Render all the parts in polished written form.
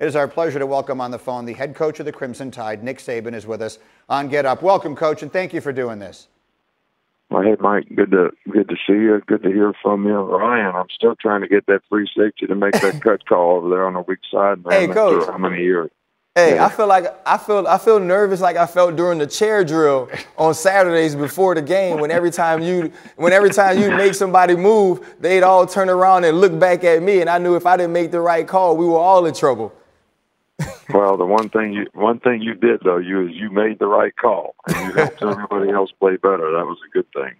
It is our pleasure to welcome on the phone the head coach of the Crimson Tide. Nick Saban is with us on Get Up. Welcome, Coach, and thank you for doing this. Well, hey, Mike, good to see you. Good to hear from you. Ryan, I'm still trying to get that free safety to make that cut call over there on the weak side, man. Hey, Coach. How many years? Hey, yeah. I feel nervous like I felt during the chair drill on Saturdays before the game when every time you make somebody move, they'd all turn around and look back at me, and I knew if I didn't make the right call, we were all in trouble. Well, the one thing you did though, you made the right call and you helped everybody else play better. That was a good thing.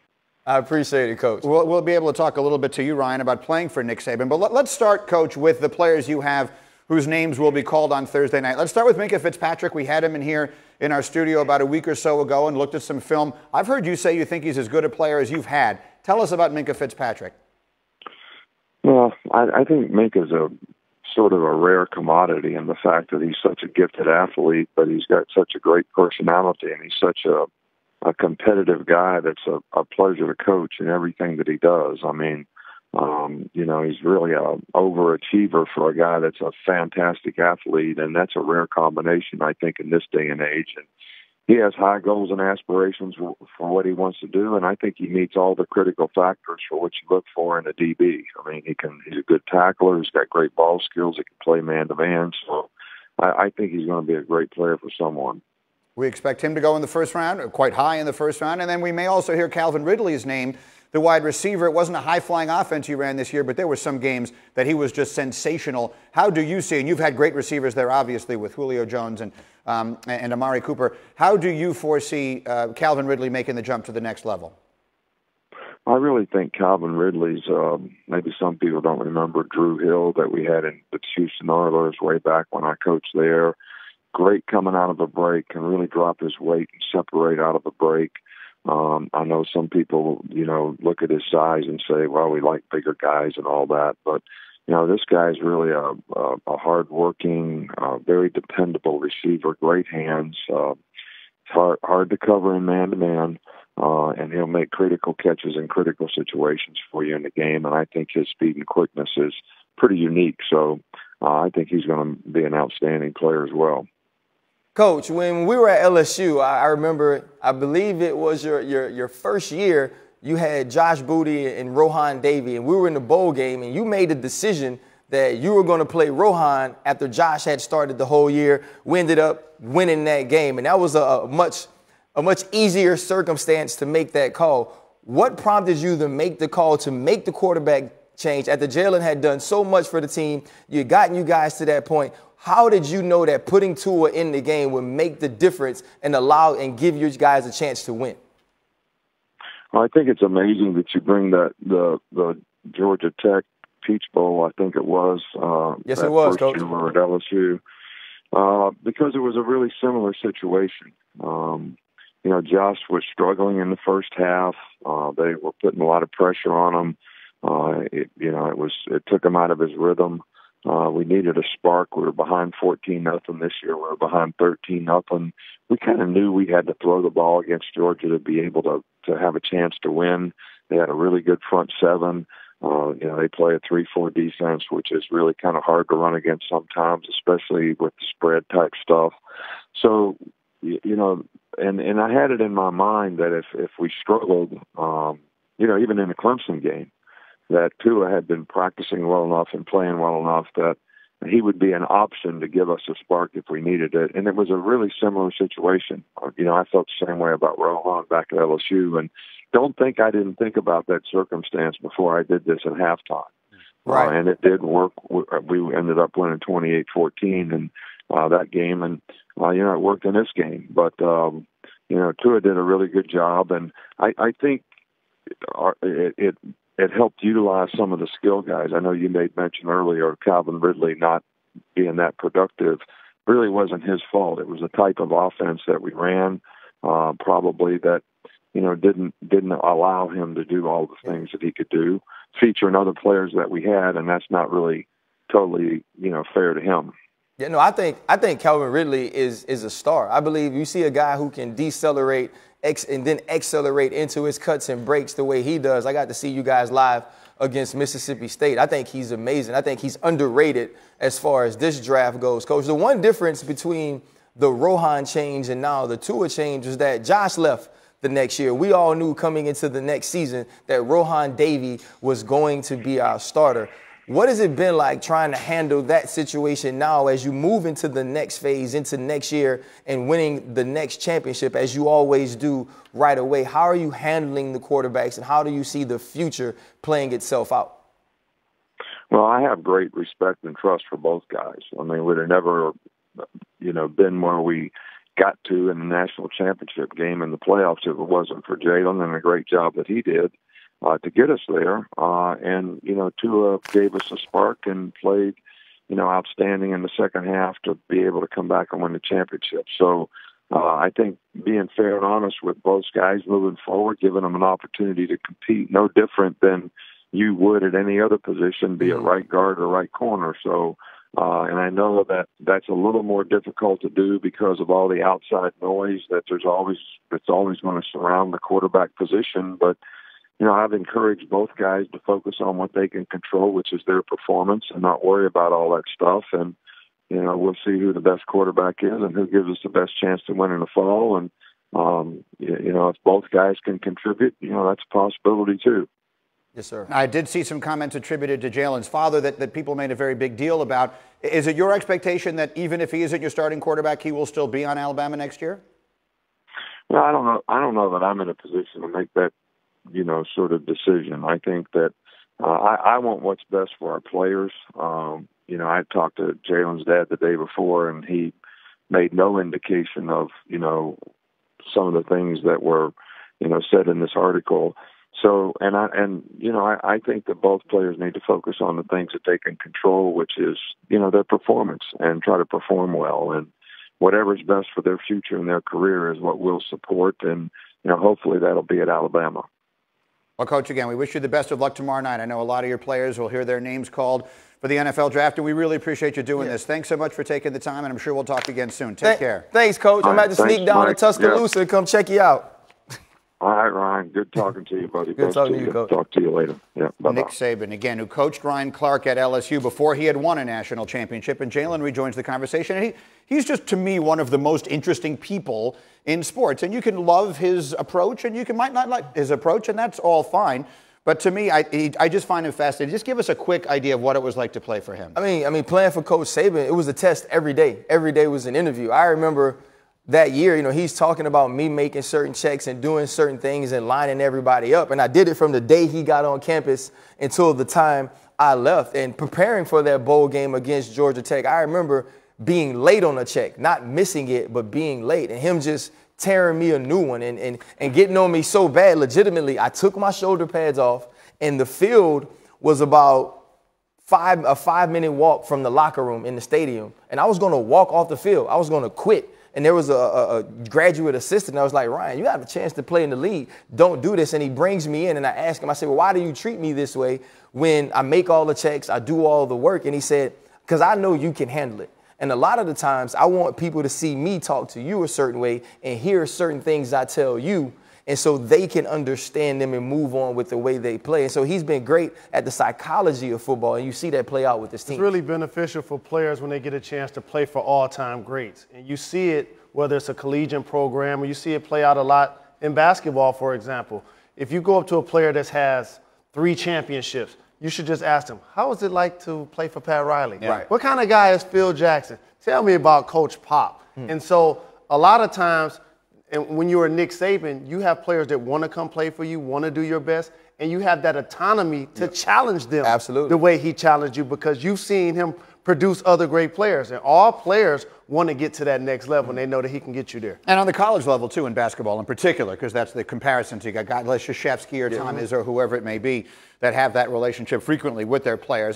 I appreciate it, Coach. We'll be able to talk a little bit to you, Ryan, about playing for Nick Saban. But let's start, Coach, with the players you have whose names will be called on Thursday night. Let's start with Minkah Fitzpatrick. We had him in here in our studio about a week or so ago and looked at some film. I've heard you say you think he's as good a player as you've had. Tell us about Minkah Fitzpatrick. Well, I think Minkah's a sort of a rare commodity in the fact that he's such a gifted athlete, but he's got such a great personality, and he's such a competitive guy that's a pleasure to coach in everything that he does. I mean, he's really an overachiever for a guy that's a fantastic athlete, and that's a rare combination, I think, in this day and age. And he has high goals and aspirations for what he wants to do, and I think he meets all the critical factors for what you look for in a DB. I mean, he's a good tackler. He's got great ball skills. He can play man-to-man. So I think he's going to be a great player for someone. We expect him to go in the first round, or quite high in the first round, and then we may also hear Calvin Ridley's name, the wide receiver. It wasn't a high-flying offense he ran this year, but there were some games that he was just sensational. How do you see, and you've had great receivers there, obviously, with Julio Jones and Amari Cooper. How do you foresee Calvin Ridley making the jump to the next level? I really think Calvin Ridley's, maybe some people don't remember Drew Hill that we had in the Houston Oilers way back when I coached there. Great coming out of a break, can really drop his weight and separate out of a break. I know some people, look at his size and say, well, we like bigger guys and all that. But, this guy's really a hard-working, very dependable receiver, great hands, hard to cover in man-to-man, and he'll make critical catches in critical situations for you in the game. And I think his speed and quickness is pretty unique. So I think he's going to be an outstanding player as well. Coach, when we were at LSU, I remember, I believe it was your first year, you had Josh Booty and Rohan Davey, and we were in the bowl game, and you made a decision that you were going to play Rohan after Josh had started the whole year. We ended up winning that game, and that was a much easier circumstance to make that call. What prompted you to make the call to make the quarterback change after Jalen had done so much for the team? You had gotten you guys to that point. How did you know that putting Tua in the game would make the difference and allow and give you guys a chance to win? Well, I think it's amazing that you bring the Georgia Tech Peach Bowl, I think it was. Yes, it was, Coach. We were at LSU. Because it was a really similar situation. Josh was struggling in the first half. They were putting a lot of pressure on him. It took him out of his rhythm. We needed a spark. We were behind 14-0 this year. We were behind 13-0. We kind of knew we had to throw the ball against Georgia to be able to have a chance to win. They had a really good front seven. They play a 3-4 defense, which is really kind of hard to run against sometimes, especially with the spread type stuff. So, and I had it in my mind that if we struggled, even in the Clemson game, that Tua had been practicing well enough and playing well enough that he would be an option to give us a spark if we needed it. And it was a really similar situation. I felt the same way about Rohan back at LSU, and don't think I didn't think about that circumstance before I did this at halftime. Right. And it did work. We ended up winning 28-14 in that game, and, it worked in this game. But, Tua did a really good job, and I think it helped utilize some of the skill guys. I know you made mention earlier of Calvin Ridley not being that productive. Really wasn't his fault. It was a type of offense that we ran, probably that, didn't allow him to do all the things that he could do, featuring other players that we had, and that's not really totally, fair to him. Yeah, no, I think Calvin Ridley is a star. I believe you see a guy who can decelerate and then accelerate into his cuts and breaks the way he does. I got to see you guys live against Mississippi State. I think he's amazing. I think he's underrated as far as this draft goes, Coach. The one difference between the Rohan change and now the Tua change is that Josh left the next year. We all knew coming into the next season that Rohan Davey was going to be our starter. What has it been like trying to handle that situation now as you move into the next phase, into next year, and winning the next championship as you always do right away? How are you handling the quarterbacks, and how do you see the future playing itself out? Well, I have great respect and trust for both guys. I mean, we'd have never, been where we got to in the national championship game in the playoffs if it wasn't for Jalen and a great job that he did to get us there. And Tua gave us a spark and played, outstanding in the second half to be able to come back and win the championship. So I think being fair and honest with both guys moving forward, giving them an opportunity to compete, no different than you would at any other position, be it right guard or right corner. So, and I know that that's a little more difficult to do because of all the outside noise that's always going to surround the quarterback position. But I've encouraged both guys to focus on what they can control, which is their performance, and not worry about all that stuff. And, we'll see who the best quarterback is and who gives us the best chance to win in the fall. And, if both guys can contribute, that's a possibility too. Yes, sir. I did see some comments attributed to Jalen's father that people made a very big deal about. Is it your expectation that even if he isn't your starting quarterback, he will still be on Alabama next year? Well, I don't know. I don't know that I'm in a position to make that sort of decision. I think that I want what's best for our players. I talked to Jalen's dad the day before, and he made no indication of, some of the things that were, said in this article. So, I think that both players need to focus on the things that they can control, which is, their performance, and try to perform well. And whatever's best for their future and their career is what we'll support. And, hopefully that'll be at Alabama. Well, Coach, again, we wish you the best of luck tomorrow night. I know a lot of your players will hear their names called for the NFL draft, and we really appreciate you doing this. Thanks so much for taking the time, and I'm sure we'll talk again soon. Take care. Thanks, Coach. I'm about to sneak down to Tuscaloosa and come check you out. All right, Ryan. Good talking to you, buddy. Good talking to you, Coach. Talk to you later. Yeah, bye-bye. Nick Saban, again, who coached Ryan Clark at LSU before he had won a national championship, and Jalen rejoins the conversation. And he's just, to me, one of the most interesting people in sports. And you can love his approach, and you might not like his approach, and that's all fine. But to me, I just find him fascinating. Just give us a quick idea of what it was like to play for him. I mean, playing for Coach Saban, it was a test every day. Every day was an interview. I remember that year, he's talking about me making certain checks and doing certain things and lining everybody up. And I did it from the day he got on campus until the time I left. And preparing for that bowl game against Georgia Tech, I remember being late on a check, not missing it, but being late, and him just tearing me a new one and getting on me so bad. Legitimately, I took my shoulder pads off, and the field was about a 5-minute walk from the locker room in the stadium. And I was going to walk off the field. I was going to quit. And there was a graduate assistant. I was like, Ryan, you have a chance to play in the league. Don't do this. And he brings me in, and I ask him, I said, well, why do you treat me this way when I make all the checks, I do all the work? And he said, because I know you can handle it. And a lot of the times I want people to see me talk to you a certain way and hear certain things I tell you, and so they can understand them and move on with the way they play. And so he's been great at the psychology of football, and you see that play out with this team. It's really beneficial for players when they get a chance to play for all-time greats. And you see it, whether it's a collegiate program, or you see it play out a lot in basketball, for example. If you go up to a player that has 3 championships, you should just ask them, how is it like to play for Pat Riley? Yeah. Right. What kind of guy is Phil Jackson? Tell me about Coach Pop. And so a lot of times, and when you're Nick Saban, you have players that want to come play for you, want to do your best, and you have that autonomy to challenge them. Absolutely. The way he challenged you, because you've seen him produce other great players. And all players want to get to that next level, and they know that he can get you there. And on the college level, too, in basketball in particular, because that's the comparison. So you got guys like Krzyzewski or Tom Izzo or whoever it may be that have that relationship frequently with their players.